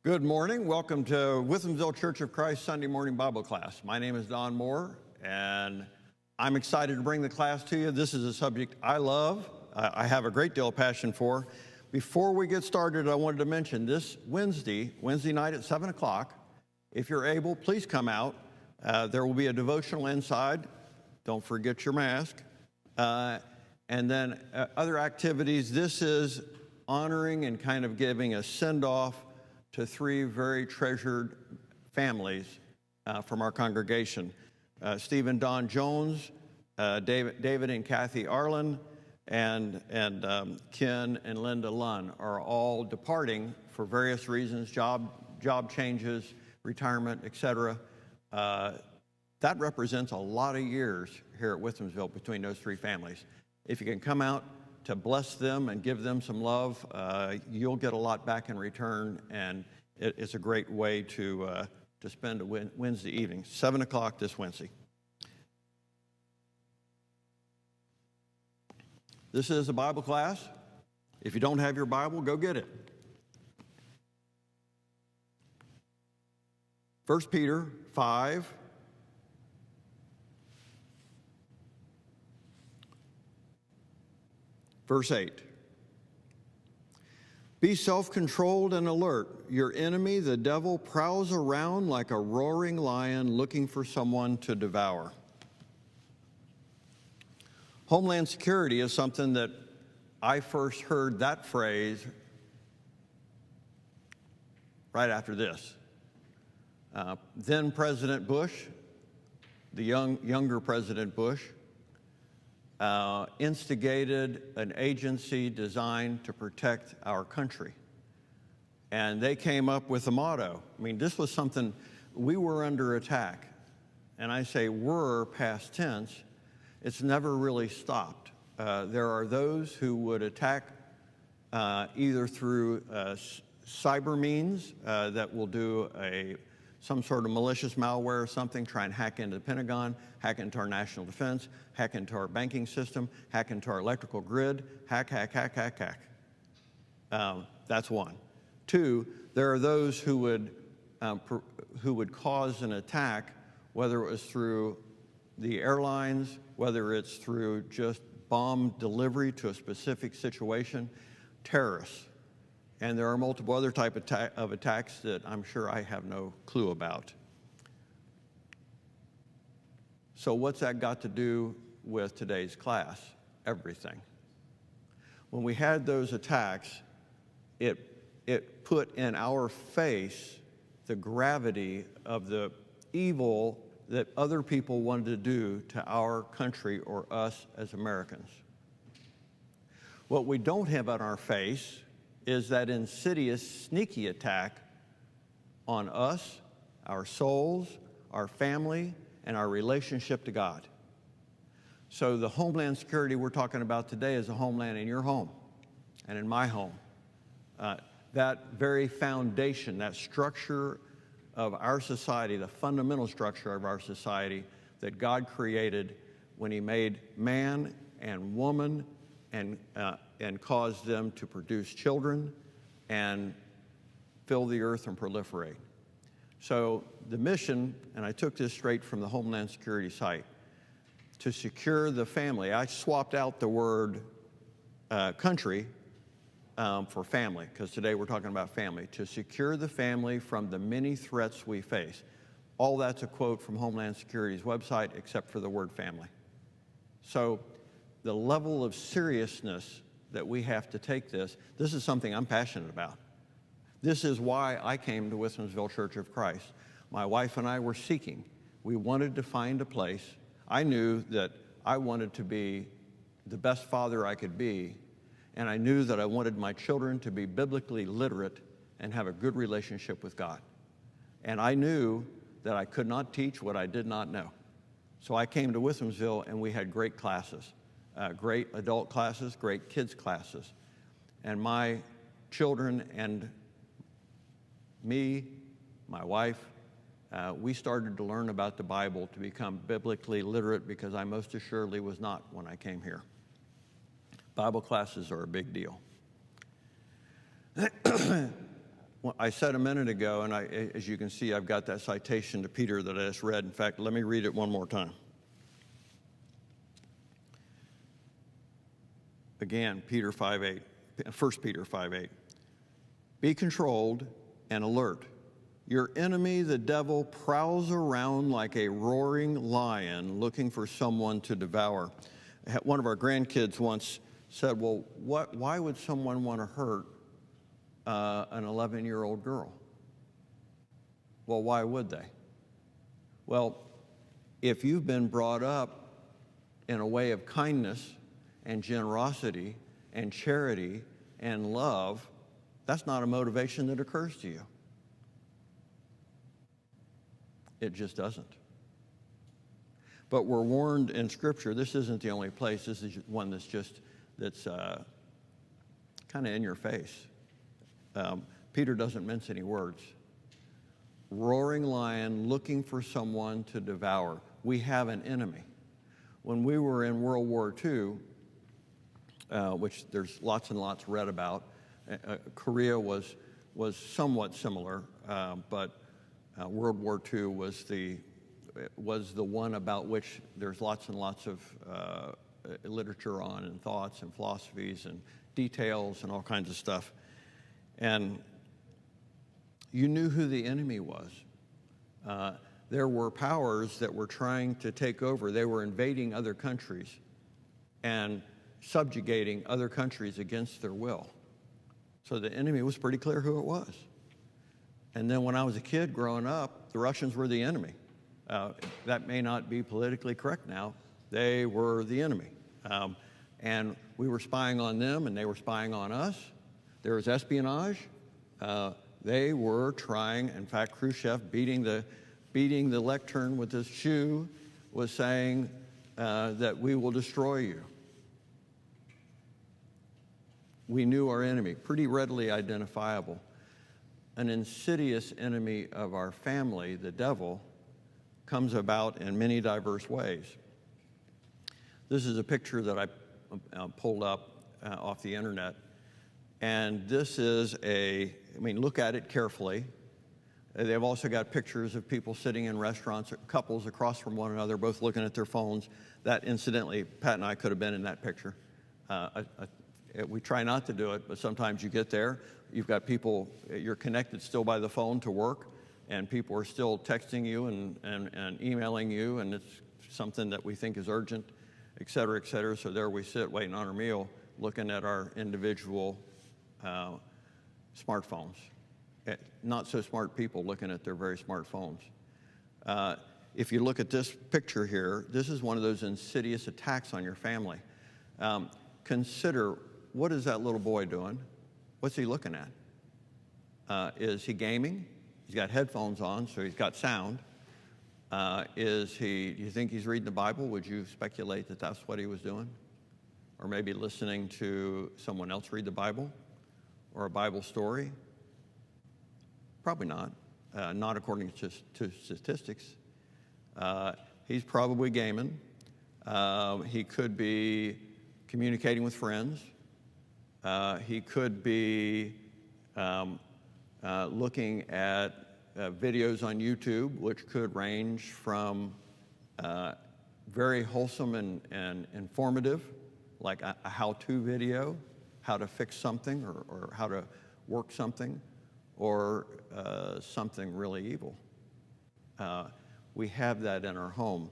Good morning. Welcome to Withamsville Church of Christ Sunday morning Bible class. My name is Don Moore, and I'm excited to bring the class to you. This is a subject I love. I have a great deal of passion for. Before we get started, I wanted to mention this Wednesday night at 7 o'clock, if you're able, please come out. There will be a devotional inside. Don't forget your mask. And then other activities. This is honoring and kind of giving a send-off to three very treasured families from our congregation. Steve and Don Jones, David and Kathy Arlen, and Ken and Linda Lunn are all departing for various reasons, job changes, retirement, etc. That represents a lot of years here at Withamsville between those three families. If you can come out to bless them and give them some love, you'll get a lot back in return, and it's a great way to spend a Wednesday evening, 7 o'clock this Wednesday. This is a Bible class. If you don't have your Bible, go get it. 1 Peter 5. Verse 8, be self-controlled and alert. Your enemy, the devil, prowls around like a roaring lion looking for someone to devour. Homeland Security is something that I first heard that phrase right after this. Then President Bush, the younger President Bush, instigated an agency designed to protect our country. And they came up with a motto. I mean, this was something, we were under attack. And I say were past tense. It's never really stopped. There are those who would attack either through cyber means that will do some sort of malicious malware or something, try and hack into the Pentagon, hack into our national defense, hack into our banking system, hack into our electrical grid, hack. That's one. Two, there are those who would cause an attack, whether it was through the airlines, whether it's through just bomb delivery to a specific situation, terrorists. And there are multiple other type of attacks that I'm sure I have no clue about. So what's that got to do with today's class? Everything. When we had those attacks, it put in our face the gravity of the evil that other people wanted to do to our country or us as Americans. What we don't have on our face is that insidious, sneaky attack on us, our souls, our family, and our relationship to God. So the Homeland Security we're talking about today is a homeland in your home and in my home. That very foundation, that structure of our society, the fundamental structure of our society that God created when He made man and woman and caused them to produce children and fill the earth and proliferate. So the mission, and I took this straight from the Homeland Security site, to secure the family. I swapped out the word country for family, because today we're talking about family. To secure the family from the many threats we face. All that's a quote from Homeland Security's website, except for the word family. So the level of seriousness that we have to take this is something I'm passionate about. This is why I came to Withamsville Church of Christ. My wife and I were seeking. We wanted to find a place. I knew that I wanted to be the best father I could be, and I knew that I wanted my children to be biblically literate and have a good relationship with God. And I knew that I could not teach what I did not know. So I came to Withamsville, and we had great classes. Great adult classes, great kids classes. And my children and me, my wife, we started to learn about the Bible to become biblically literate, because I most assuredly was not when I came here. Bible classes are a big deal. I said a minute ago, and as you can see, I've got that citation to Peter that I just read. In fact, let me read it one more time. Again, 1 Peter 5:8. Be controlled and alert. Your enemy, the devil, prowls around like a roaring lion looking for someone to devour. One of our grandkids once said, well, why would someone want to hurt an 11-year-old girl? Well, why would they? Well, if you've been brought up in a way of kindness and generosity and charity and love, that's not a motivation that occurs to you. It just doesn't. But we're warned in Scripture, this isn't the only place, this is one that's kind of in your face. Peter doesn't mince any words. Roaring lion looking for someone to devour. We have an enemy. When we were in World War II, which there's lots and lots read about, Korea was somewhat similar, but World War II was the one about which there's lots and lots of literature on, and thoughts and philosophies and details and all kinds of stuff. And you knew who the enemy was. There were powers that were trying to take over. They were invading other countries and subjugating other countries against their will. So the enemy was pretty clear who it was. And then when I was a kid growing up, the Russians were the enemy. That may not be politically correct now. They were the enemy. And we were spying on them, and they were spying on us. There was espionage. They were trying, in fact, Khrushchev beating the lectern with his shoe was saying that we will destroy you. We knew our enemy, pretty readily identifiable. An insidious enemy of our family, the devil, comes about in many diverse ways. This is a picture that I pulled up off the internet. And this is look at it carefully. They've also got pictures of people sitting in restaurants, couples across from one another, both looking at their phones. That, incidentally, Pat and I could have been in that picture. We try not to do it, but sometimes you get there. You've got people, you're connected still by the phone to work, and people are still texting you and emailing you, and it's something that we think is urgent, et cetera, et cetera. So there we sit waiting on our meal, looking at our individual smartphones. Not so smart people looking at their very smartphones. If you look at this picture here, this is one of those insidious attacks on your family. Consider, what is that little boy doing? What's he looking at? Is he gaming? He's got headphones on, so he's got sound. Do you think he's reading the Bible? Would you speculate that that's what he was doing? Or maybe listening to someone else read the Bible? Or a Bible story? Probably not. Not according to statistics. He's probably gaming. He could be communicating with friends. He could be looking at videos on YouTube, which could range from very wholesome and informative, like a how-to video, how to fix something or how to work something, or something really evil. We have that in our home.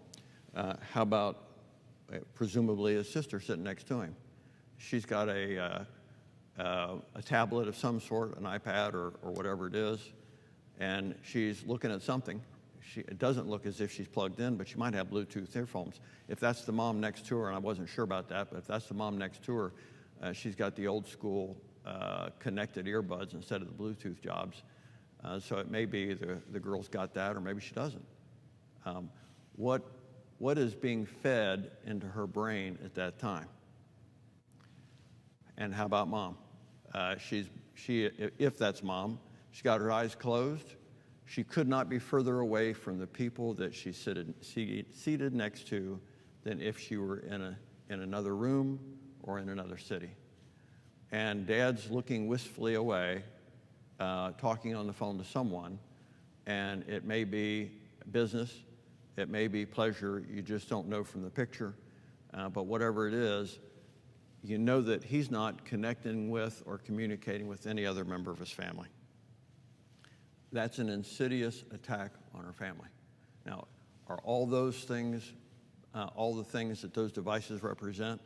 How about presumably his sister sitting next to him? She's got a tablet of some sort, an iPad or whatever it is, and she's looking at something. It doesn't look as if she's plugged in, but she might have Bluetooth earphones. If that's the mom next to her, and I wasn't sure about that, but if that's the mom next to her, she's got the old school connected earbuds instead of the Bluetooth jobs. So it may be the girl's got that, or maybe she doesn't. What is being fed into her brain at that time? And how about mom? If that's mom, she's got her eyes closed. She could not be further away from the people that she's seated next to than if she were in another room or in another city. And dad's looking wistfully away, talking on the phone to someone, and it may be business, it may be pleasure, you just don't know from the picture, but whatever it is, you know that he's not connecting with or communicating with any other member of his family. That's an insidious attack on our family. Now, are all those things, all the things that those devices represent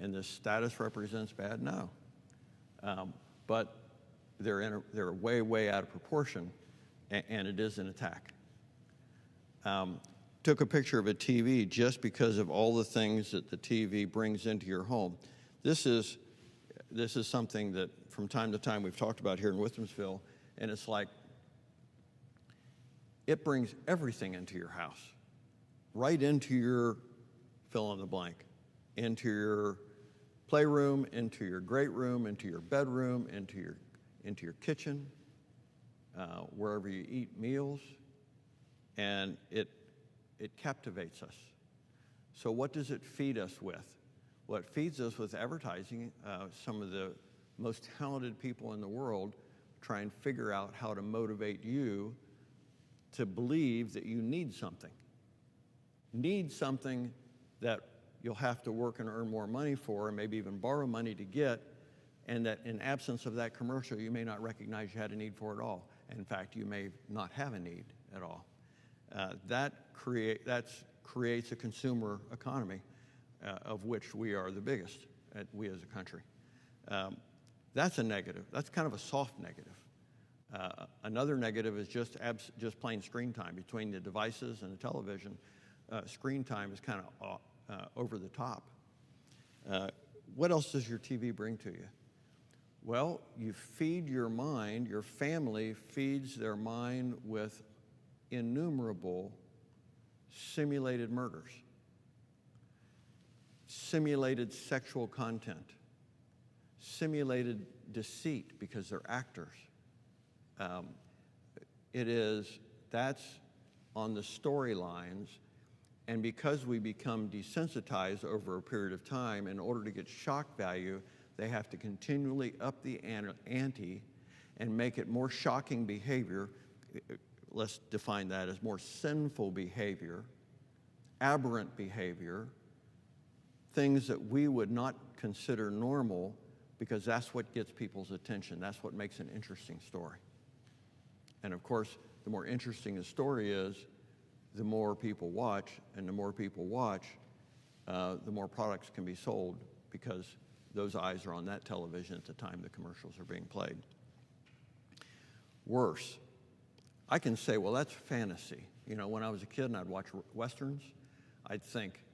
and this status represents bad? No. But they're way, way out of proportion, and it is an attack. Took a picture of a TV just because of all the things that the TV brings into your home. This is something that from time to time we've talked about here in Withamsville, and it's like it brings everything into your house, right into your fill in the blank, into your playroom, into your great room, into your bedroom, into your kitchen, wherever you eat meals, and it captivates us. So what does it feed us with? Well, it feeds us with advertising. Some of the most talented people in the world try and figure out how to motivate you to believe that you need something. Need something that you'll have to work and earn more money for, and maybe even borrow money to get, and that in absence of that commercial, you may not recognize you had a need for it at all. In fact, you may not have a need at all. That creates a consumer economy of which we are the biggest, we as a country. That's a negative. That's kind of a soft negative. Another negative is just plain screen time. Between the devices and the television, screen time is kind of over the top. What else does your TV bring to you? Well, you feed your mind, your family feeds their mind with innumerable simulated murders, simulated sexual content, simulated deceit because they're actors. That's on the storylines, and because we become desensitized over a period of time, in order to get shock value, they have to continually up the ante and make it more shocking behavior. Let's define that as more sinful behavior, aberrant behavior, things that we would not consider normal, because that's what gets people's attention. That's what makes an interesting story. And of course, the more interesting a story is, the more people watch, and the more people watch, the more products can be sold, because those eyes are on that television at the time the commercials are being played. Worse, I can say, well, that's fantasy. You know, when I was a kid and I'd watch Westerns, I'd think,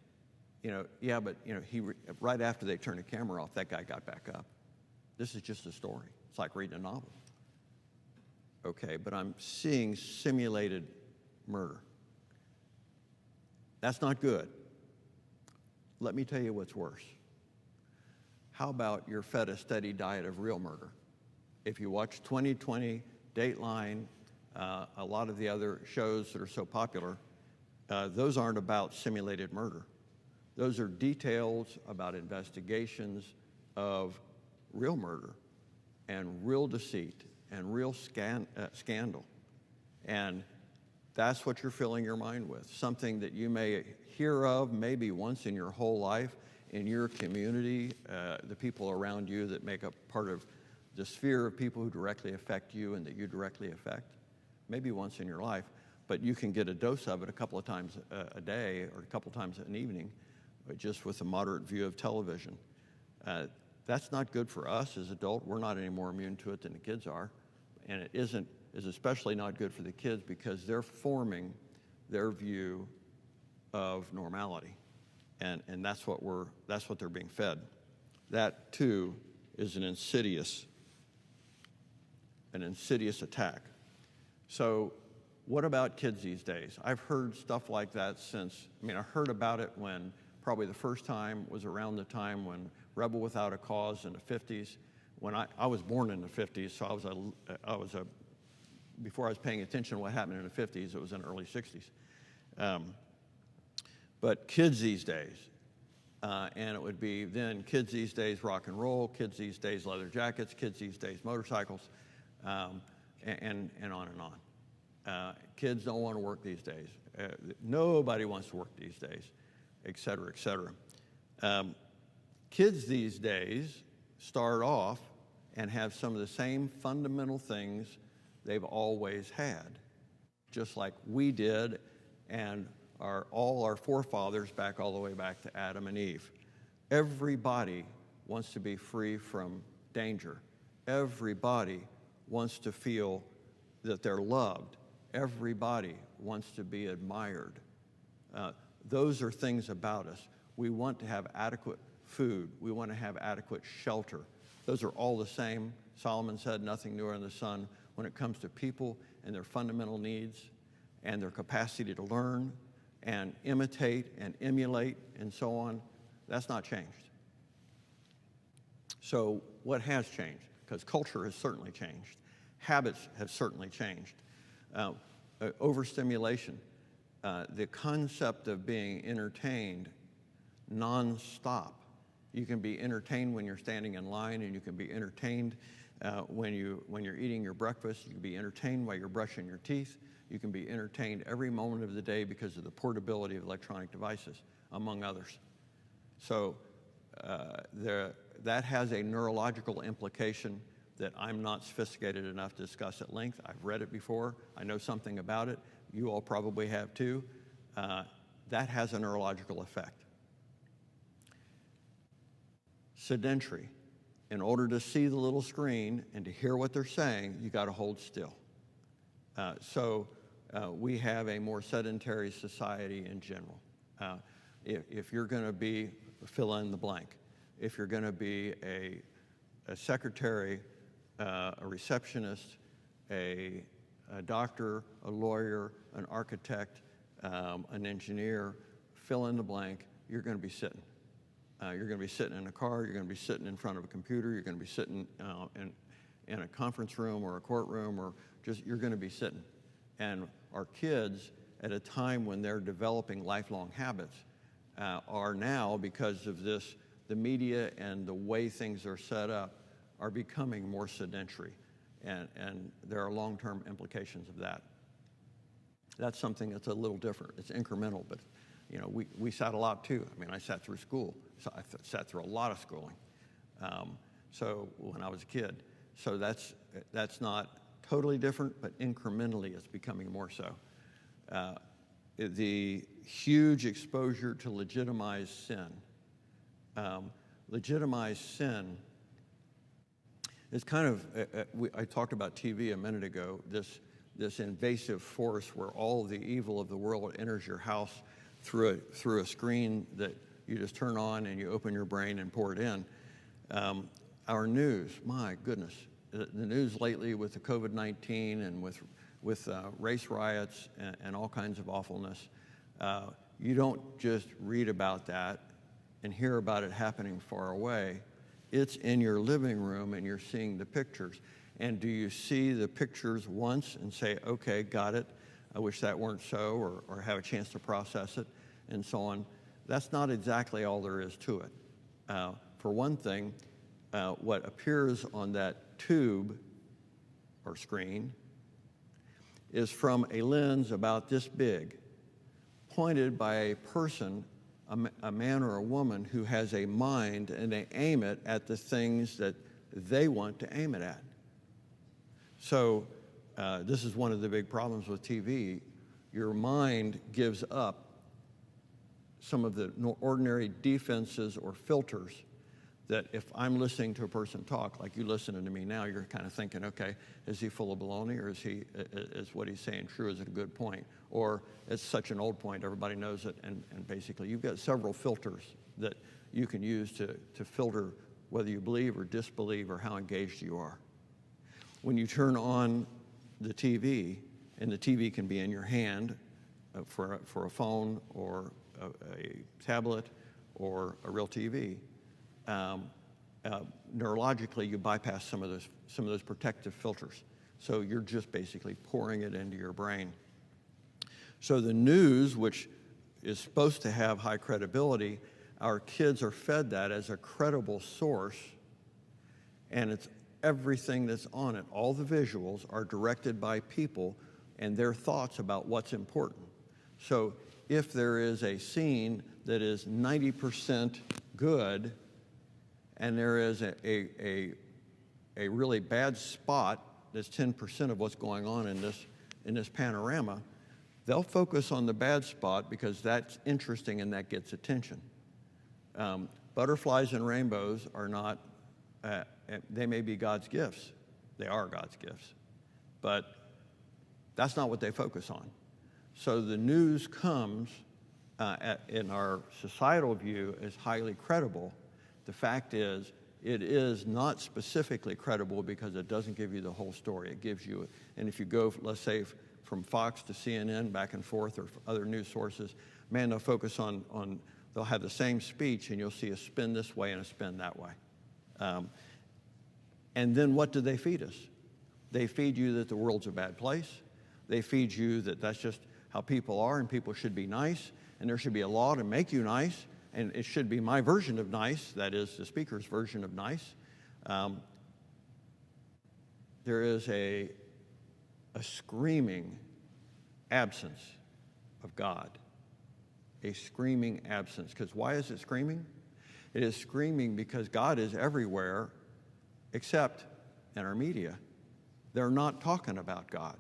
yeah, but right after they turned the camera off, that guy got back up. This is just a story. It's like reading a novel. Okay, but I'm seeing simulated murder. That's not good. Let me tell you what's worse. How about you're fed a steady diet of real murder? If you watch 2020, Dateline, a lot of the other shows that are so popular, those aren't about simulated murder. Those are details about investigations of real murder and real deceit and real scandal. And that's what you're filling your mind with, something that you may hear of maybe once in your whole life, in your community, the people around you that make up part of the sphere of people who directly affect you and that you directly affect, maybe once in your life, but you can get a dose of it a couple of times a day or a couple of times an evening, just with a moderate view of television. That's not good for us as adults. We're not any more immune to it than the kids are, and it is especially not good for the kids because they're forming their view of normality, and that's what they're being fed. That too is an insidious attack. So what about kids these days? I've heard stuff like that I heard about it when probably the first time was around the time when Rebel Without a Cause in the 50s. When I was born in the 50s, so before I was paying attention to what happened in the 50s, it was in the early 60s. But kids these days, and it would be then kids these days rock and roll, kids these days leather jackets, kids these days motorcycles. and on and on. Kids don't want to work these days. Nobody wants to work these days, et cetera, et cetera. Kids these days start off and have some of the same fundamental things they've always had, just like we did and all our forefathers back all the way back to Adam and Eve. Everybody wants to be free from danger. Everybody wants to feel that they're loved. Everybody wants to be admired. Those are things about us. We want to have adequate food. We want to have adequate shelter. Those are all the same. Solomon said, nothing newer in the sun. When it comes to people and their fundamental needs and their capacity to learn and imitate and emulate and so on, that's not changed. So what has changed? Because culture has certainly changed. Habits have certainly changed. Overstimulation, the concept of being entertained nonstop. You can be entertained when you're standing in line, and you can be entertained when you're eating your breakfast. You can be entertained while you're brushing your teeth. You can be entertained every moment of the day because of the portability of electronic devices, among others. So that has a neurological implication that I'm not sophisticated enough to discuss at length. I've read it before. I know something about it. You all probably have too. That has a neurological effect. Sedentary. In order to see the little screen and to hear what they're saying, you got to hold still. So we have a more sedentary society in general. If you're going to be, fill in the blank, if you're going to be a secretary, a receptionist, a doctor, a lawyer, an architect, an engineer, fill in the blank, you're going to be sitting. You're going to be sitting in a car, you're going to be sitting in front of a computer, you're going to be sitting in a conference room or a courtroom, or just you're going to be sitting. And our kids, at a time when they're developing lifelong habits, are now, because of this, the media and the way things are set up, are becoming more sedentary. And there are long-term implications of that. That's something that's a little different. It's incremental, but you know, we sat a lot too. I mean, I sat through school. So I sat through a lot of schooling. So when I was a kid. So that's not totally different, but incrementally it's becoming more so. The huge exposure to legitimized sin. Legitimized sin is kind of, I talked about TV a minute ago, this invasive force where all the evil of the world enters your house through a screen that you just turn on and you open your brain and pour it in. Our news, my goodness, the news lately with the COVID-19 and with race riots and all kinds of awfulness, you don't just read about that and hear about it happening far away. It's in your living room and you're seeing the pictures. And do you see the pictures once and say, okay, got it, I wish that weren't so, or have a chance to process it, and so on? That's not exactly all there is to it. For one thing, what appears on that tube or screen is from a lens about this big, pointed by a person, a man or a woman who has a mind, and they aim it at the things that they want to aim it at. So this is one of the big problems with TV. Your mind gives up some of the ordinary defenses or filters that if I'm listening to a person talk, like you listening to me now, you're kind of thinking, okay, is he full of baloney, or is what he's saying true? Is it a good point? Or it's such an old point, everybody knows it, and basically you've got several filters that you can use to filter whether you believe or disbelieve or how engaged you are. When you turn on the TV, and the TV can be in your hand for a phone or a tablet or a real TV, neurologically you bypass some of those protective filters. So you're just basically pouring it into your brain. So the news, which is supposed to have high credibility, our kids are fed that as a credible source, and it's everything that's on it, all the visuals are directed by people and their thoughts about what's important. So if there is a scene that is 90% good and there is a really bad spot that's 10% of what's going on in this panorama, they'll focus on the bad spot because that's interesting and that gets attention. Butterflies and rainbows are not, they may be God's gifts. They are God's gifts. But that's not what they focus on. So the news comes, in our societal view, as highly credible. The fact is, it is not specifically credible because it doesn't give you the whole story. It gives you, and if you go, let's say, from Fox to CNN, back and forth, or other news sources, man, they'll focus on they'll have the same speech, and you'll see a spin this way and a spin that way. And then what do they feed us? They feed you that the world's a bad place. They feed you that that's just how people are, and people should be nice, and there should be a law to make you nice, and it should be my version of nice, that is the speaker's version of nice. There is a screaming absence of God, a screaming absence. Because why is it screaming? It is screaming because God is everywhere except in our media. They're not talking about God.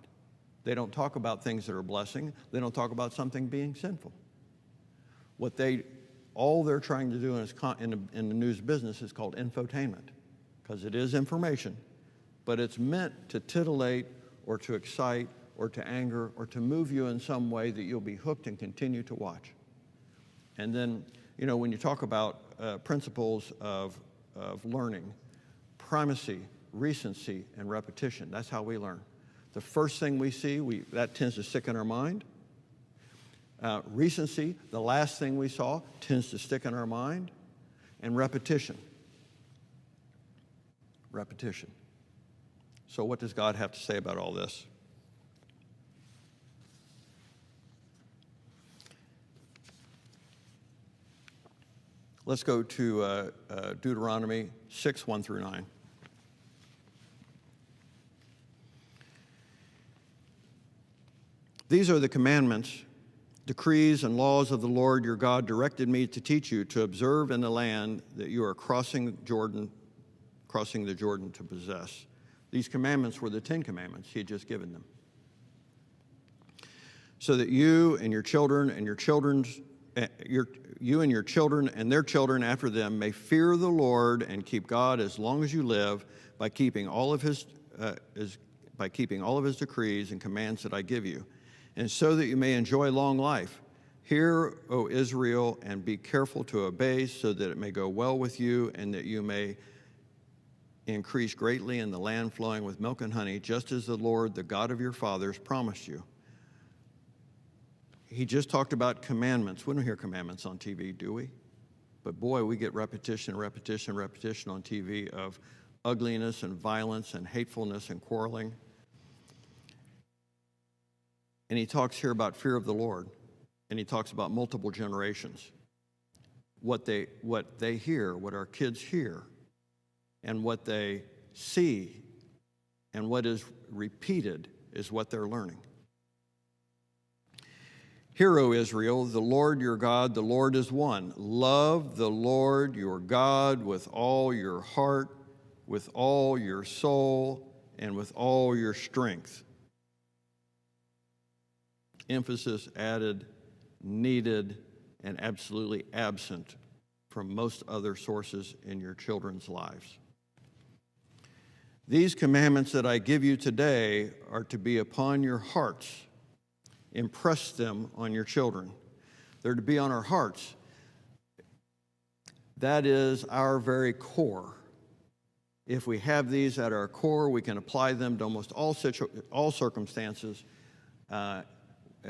They don't talk about things that are blessing. They don't talk about something being sinful. All they're trying to do in the news business is called infotainment, because it is information, but it's meant to titillate or to excite or to anger or to move you in some way that you'll be hooked and continue to watch. And then, when you talk about principles of learning, primacy, recency, and repetition, that's how we learn. The first thing we see, that tends to stick in our mind. Recency, the last thing we saw, tends to stick in our mind. And repetition. Repetition. So what does God have to say about all this? Let's go to Deuteronomy 6, 1 through 9. These are the commandments, decrees, and laws of the Lord your God directed me to teach you to observe in the land that you are crossing the Jordan to possess. These commandments were the 10 commandments he had just given them. So that you and your children and your children and their children after them may fear the Lord and keep God as long as you live by keeping all of his decrees and commands that I give you, and so that you may enjoy long life. Hear, O Israel, and be careful to obey, so that it may go well with you, and that you may increase greatly in the land flowing with milk and honey, just as the Lord, the God of your fathers, promised you. He just talked about commandments. We don't hear commandments on TV, do we? But boy, we get repetition on TV of ugliness and violence and hatefulness and quarreling. And he talks here about fear of the Lord, and he talks about multiple generations. What they hear, what our kids hear, and what they see, and what is repeated is what they're learning. Hear, O Israel, the Lord your God, the Lord is one. Love the Lord your God with all your heart, with all your soul, and with all your strength. Emphasis added, needed, and absolutely absent from most other sources in your children's lives. These commandments that I give you today are to be upon your hearts. Impress them on your children. They're to be on our hearts. That is our very core. If we have these at our core, we can apply them to almost all circumstances.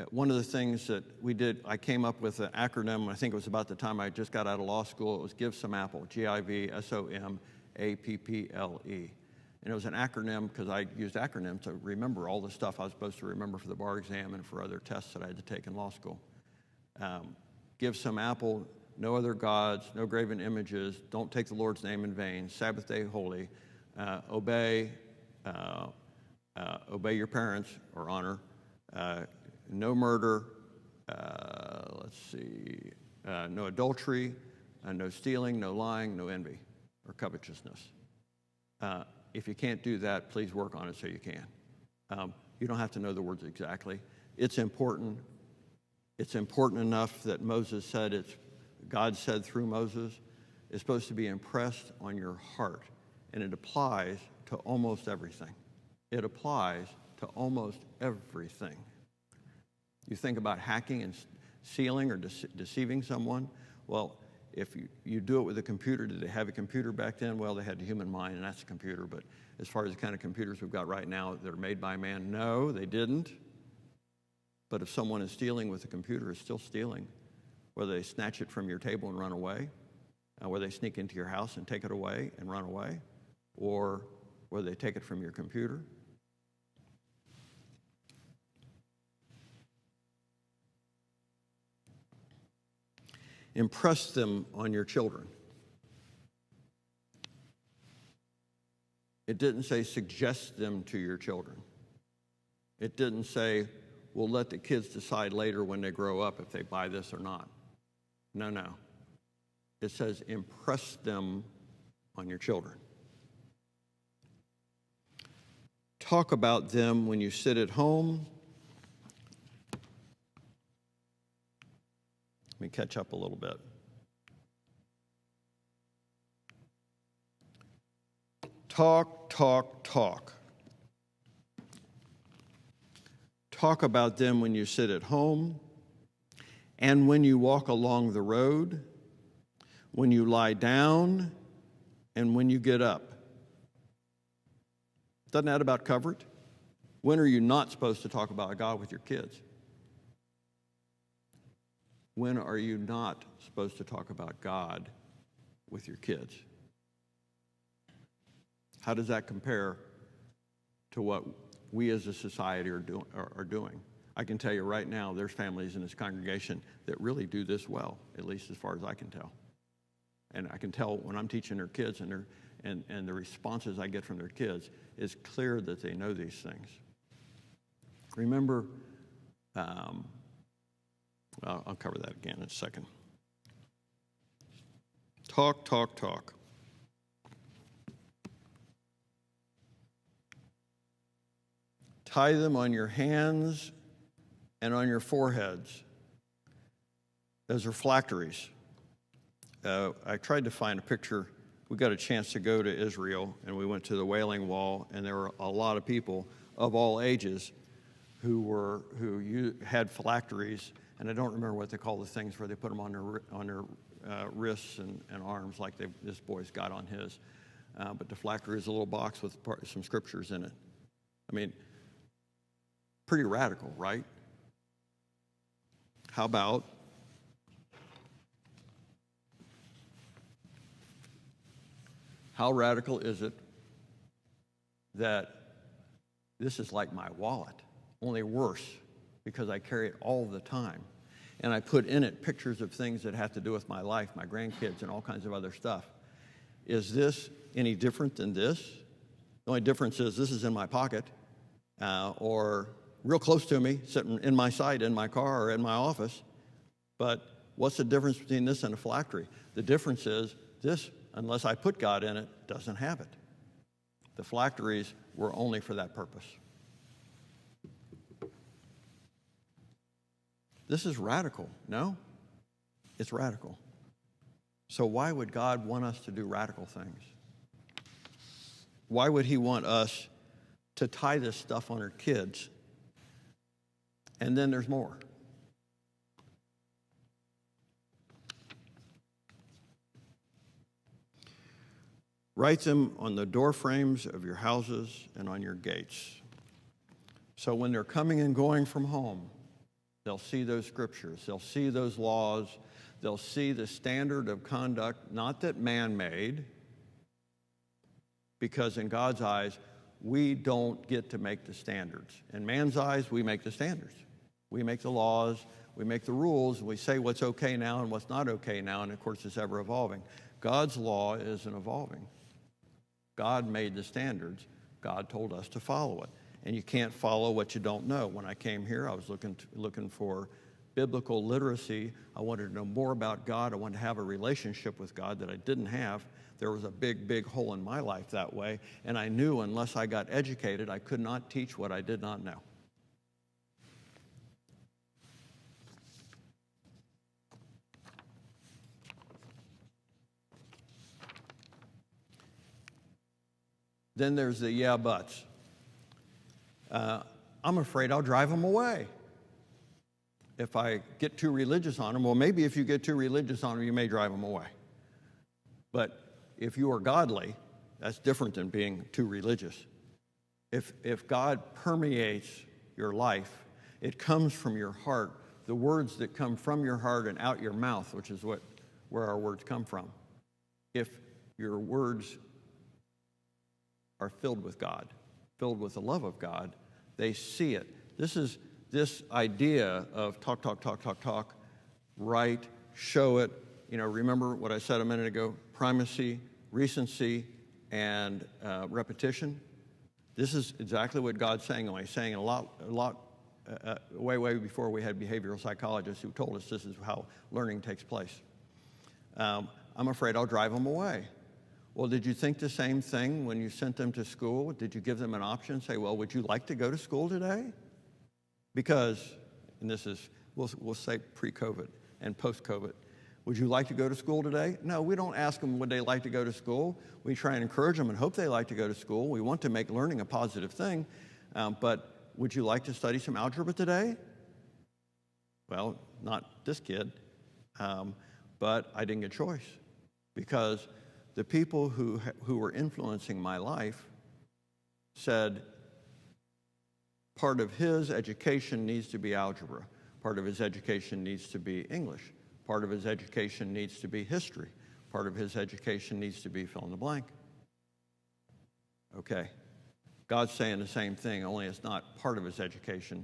One of the things that we did, I came up with an acronym. I think it was about the time I just got out of law school. It was Give Some Apple, GIVSOMAPPLE. And it was an acronym because I used acronyms to remember all the stuff I was supposed to remember for the bar exam and for other tests that I had to take in law school. Give some apple, no other gods, no graven images, don't take the Lord's name in vain, Sabbath day holy, obey your parents or honor, no murder, no adultery, no stealing, no lying, no envy or covetousness. If you can't do that, please work on it so you can. You don't have to know the words exactly. It's important. It's important enough that God said through Moses, it's supposed to be impressed on your heart. And it applies to almost everything. It applies to almost everything. You think about hacking and stealing or deceiving someone. Well, if you do it with a computer, did they have a computer back then? Well, they had the human mind, and that's a computer. But as far as the kind of computers we've got right now that are made by man, no, they didn't. But if someone is stealing with a computer, it's still stealing. Whether they snatch it from your table and run away, whether they sneak into your house and take it away and run away, or whether they take it from your computer. Impress them on your children. It didn't say suggest them to your children. It didn't say, we'll let the kids decide later when they grow up if they buy this or not. No. It says impress them on your children. Talk about them when you sit at home. Let me catch up a little bit. Talk. Talk about them when you sit at home and when you walk along the road, when you lie down, and when you get up. Doesn't that about cover it? When are you not supposed to talk about God with your kids? When are you not supposed to talk about God with your kids? How does that compare to what we as a society are doing? I can tell you right now, there's families in this congregation that really do this well, at least as far as I can tell. And I can tell when I'm teaching their kids and the responses I get from their kids, it's clear that they know these things. Remember, I'll cover that again in a second. Talk. Tie them on your hands and on your foreheads. Those are reflectories. I tried to find a picture. We got a chance to go to Israel, and we went to the Wailing Wall, and there were a lot of people of all ages who had phylacteries, and I don't remember what they call the things where they put them on their wrists and arms, like this boy's got on his. But the phylactery is a little box with some scriptures in it. I mean, pretty radical, right? How about how radical is it that this is like my wallet, only worse, because I carry it all the time. And I put in it pictures of things that have to do with my life, my grandkids, and all kinds of other stuff. Is this any different than this? The only difference is this is in my pocket or real close to me, sitting in my side in my car or in my office. But what's the difference between this and a phylactery? The difference is this, unless I put God in it, doesn't have it. The phylacteries were only for that purpose. This is radical, no? It's radical. So why would God want us to do radical things? Why would he want us to tie this stuff on our kids? And then there's more. Write them on the door frames of your houses and on your gates. So when they're coming and going from home, they'll see those scriptures. They'll see those laws. They'll see the standard of conduct, not that man made, because in God's eyes, we don't get to make the standards. In man's eyes, we make the standards. We make the laws. We make the rules. We say what's okay now and what's not okay now, and of course, it's ever evolving. God's law isn't evolving. God made the standards. God told us to follow it. And you can't follow what you don't know. When I came here, I was looking for biblical literacy. I wanted to know more about God. I wanted to have a relationship with God that I didn't have. There was a big, big hole in my life that way. And I knew unless I got educated, I could not teach what I did not know. Then there's the yeah buts. I'm afraid I'll drive them away if I get too religious on them. Well, maybe if you get too religious on them, you may drive them away. But if you are godly, that's different than being too religious. If God permeates your life, it comes from your heart. The words that come from your heart and out your mouth, which is where our words come from. If your words are filled with God, filled with the love of God, they see it. This idea of talk, write, show it. Remember what I said a minute ago, primacy, recency, and repetition. This is exactly what God's saying. He's saying a lot, way before we had behavioral psychologists who told us this is how learning takes place. I'm afraid I'll drive them away. Well, did you think the same thing when you sent them to school? Did you give them an option? Say, well, would you like to go to school today? Because, and this is, we'll say pre-COVID and post-COVID, would you like to go to school today? No, we don't ask them would they like to go to school. We try and encourage them and hope they like to go to school. We want to make learning a positive thing. But would you like to study some algebra today? Well, not this kid. But I didn't get a choice because the people who were influencing my life said part of his education needs to be algebra. Part of his education needs to be English. Part of his education needs to be history. Part of his education needs to be fill in the blank. Okay. God's saying the same thing, only it's not part of his education.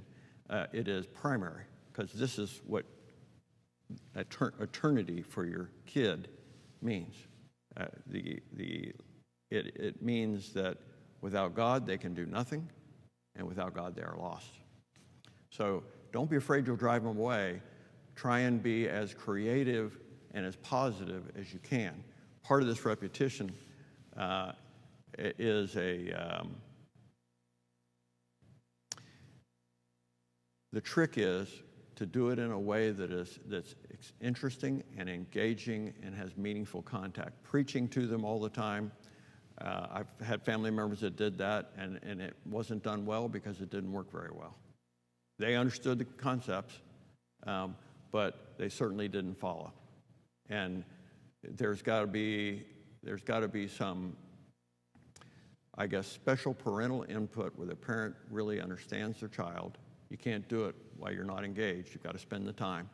It is primary, because this is what eternity for your kid means. It means that without God, they can do nothing, and without God, they are lost. So don't be afraid you'll drive them away. Try and be as creative and as positive as you can. Part of this repetition is the trick is to do it in a way that's interesting and engaging and has meaningful contact. Preaching to them all the time. I've had family members that did that, and it wasn't done well because it didn't work very well. They understood the concepts, but they certainly didn't follow. And there's got to be some, I guess, special parental input where the parent really understands their child. You can't do it while you're not engaged. You've got to spend the time.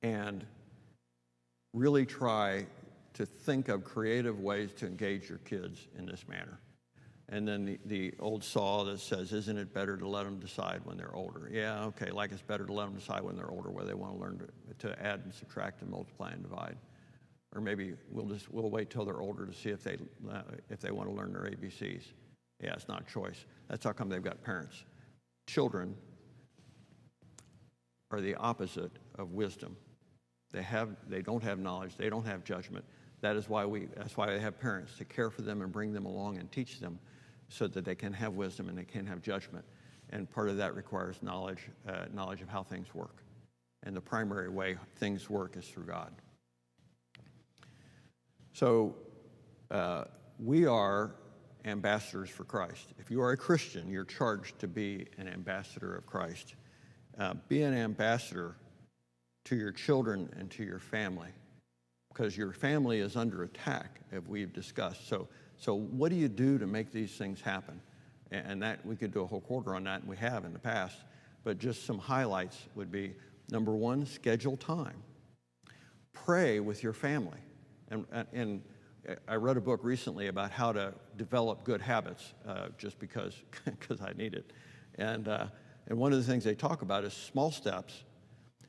And really try to think of creative ways to engage your kids in this manner. And then the old saw that says, isn't it better to let them decide when they're older? Yeah, okay, like it's better to let them decide when they're older where they want to learn to add and subtract and multiply and divide. Or maybe we'll wait till they're older to see if they want to learn their ABCs. Yeah, it's not choice. That's how come they've got parents. Children are the opposite of wisdom. They don't have knowledge. They don't have judgment. That's why they have parents, to care for them and bring them along and teach them so that they can have wisdom and they can have judgment. And part of that requires knowledge of how things work. And the primary way things work is through God. So we are ambassadors for Christ. If you are a Christian, you're charged to be an ambassador of Christ. Be an ambassador to your children and to your family, because your family is under attack, as we've discussed. So what do you do to make these things happen? And that we could do a whole quarter on that, and we have in the past. But just some highlights would be, number one, schedule time. Pray with your family. And I read a book recently about how to develop good habits, just because I need it. And one of the things they talk about is small steps,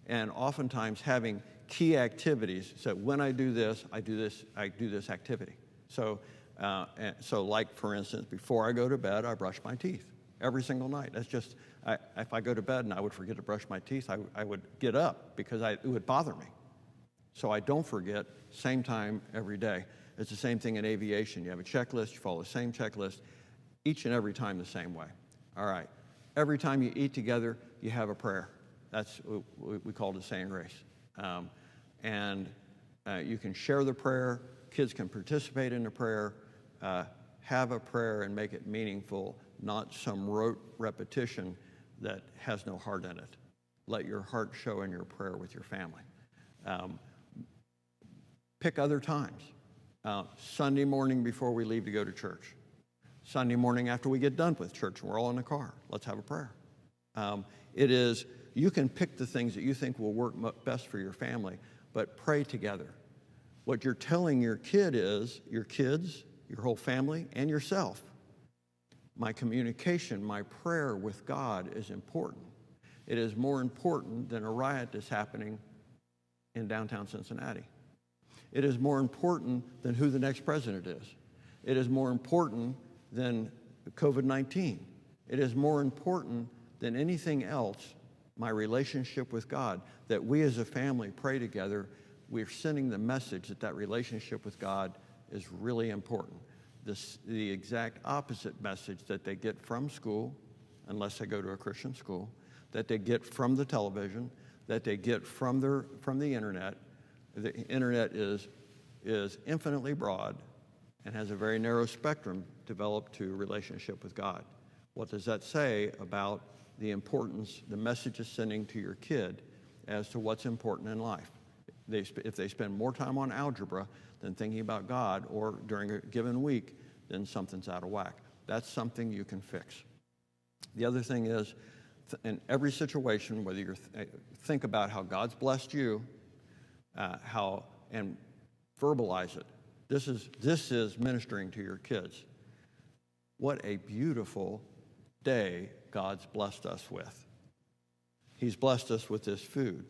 and oftentimes having key activities. So when I do this, I do this activity. So, like, for instance, before I go to bed, I brush my teeth every single night. That's just, if I go to bed and I would forget to brush my teeth, I would get up because it would bother me. So I don't forget, same time every day. It's the same thing in aviation. You have a checklist, you follow the same checklist each and every time the same way. All right. Every time you eat together, you have a prayer. That's what we call it a saying grace. You can share the prayer. Kids can participate in the prayer. Have a prayer and make it meaningful, not some rote repetition that has no heart in it. Let your heart show in your prayer with your family. Pick other times. Sunday morning before we leave to go to church. Sunday morning after we get done with church and we're all in the car. Let's have a prayer. You can pick the things that you think will work best for your family, but pray together. What you're telling your kids, your whole family, and yourself, my communication, my prayer with God is important. It is more important than a riot that's happening in downtown Cincinnati. It is more important than who the next president is. It is more important than COVID-19. It is more important than anything else, my relationship with God, that we as a family pray together. We're sending the message that relationship with God is really important. The exact opposite message that they get from school, unless they go to a Christian school, that they get from the television, that they get from the internet. The internet is infinitely broad and has a very narrow spectrum developed to relationship with God. What does that say about the importance, the message is sending to your kid as to what's important in life? If they spend more time on algebra than thinking about God, or during a given week, then something's out of whack. That's something you can fix. The other thing is, in every situation, whether you think about how God's blessed you, and verbalize it. This is ministering to your kids. What a beautiful day God's blessed us with. He's blessed us with this food.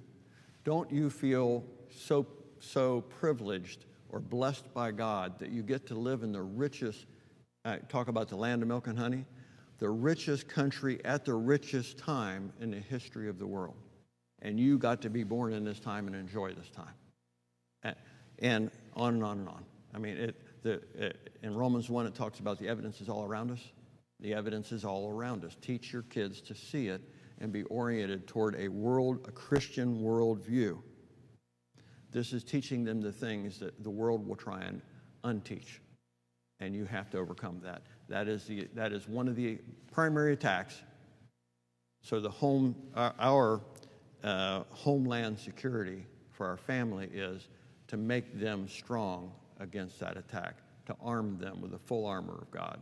Don't you feel so privileged or blessed by God that you get to live in the richest, talk about the land of milk and honey, the richest country at the richest time in the history of the world. And you got to be born in this time and enjoy this time. And on and on and on. I mean, in Romans 1, it talks about the evidence is all around us. The evidence is all around us. Teach your kids to see it and be oriented toward a Christian worldview. This is teaching them the things that the world will try and unteach. And you have to overcome that. That is one of the primary attacks. So our Homeland Security for our family is to make them strong against that attack, to arm them with the full armor of God.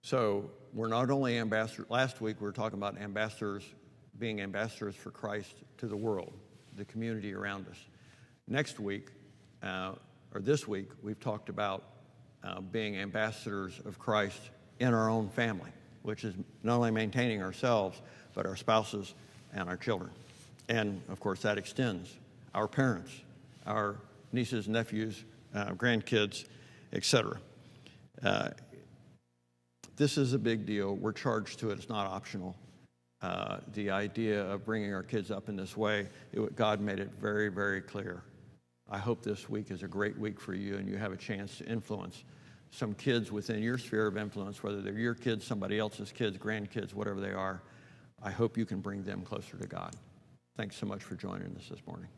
So we're not only ambassadors. Last week we were talking about being ambassadors for Christ to the world, the community around us. Next week, or this week, we've talked about being ambassadors of Christ in our own family, which is not only maintaining ourselves, but our spouses and our children. And, of course, that extends our parents, our nieces, nephews, grandkids, etc. This is a big deal. We're charged to it. It's not optional. The idea of bringing our kids up in this way, God made it very, very clear. I hope this week is a great week for you and you have a chance to influence some kids within your sphere of influence, whether they're your kids, somebody else's kids, grandkids, whatever they are. I hope you can bring them closer to God. Thanks so much for joining us this morning.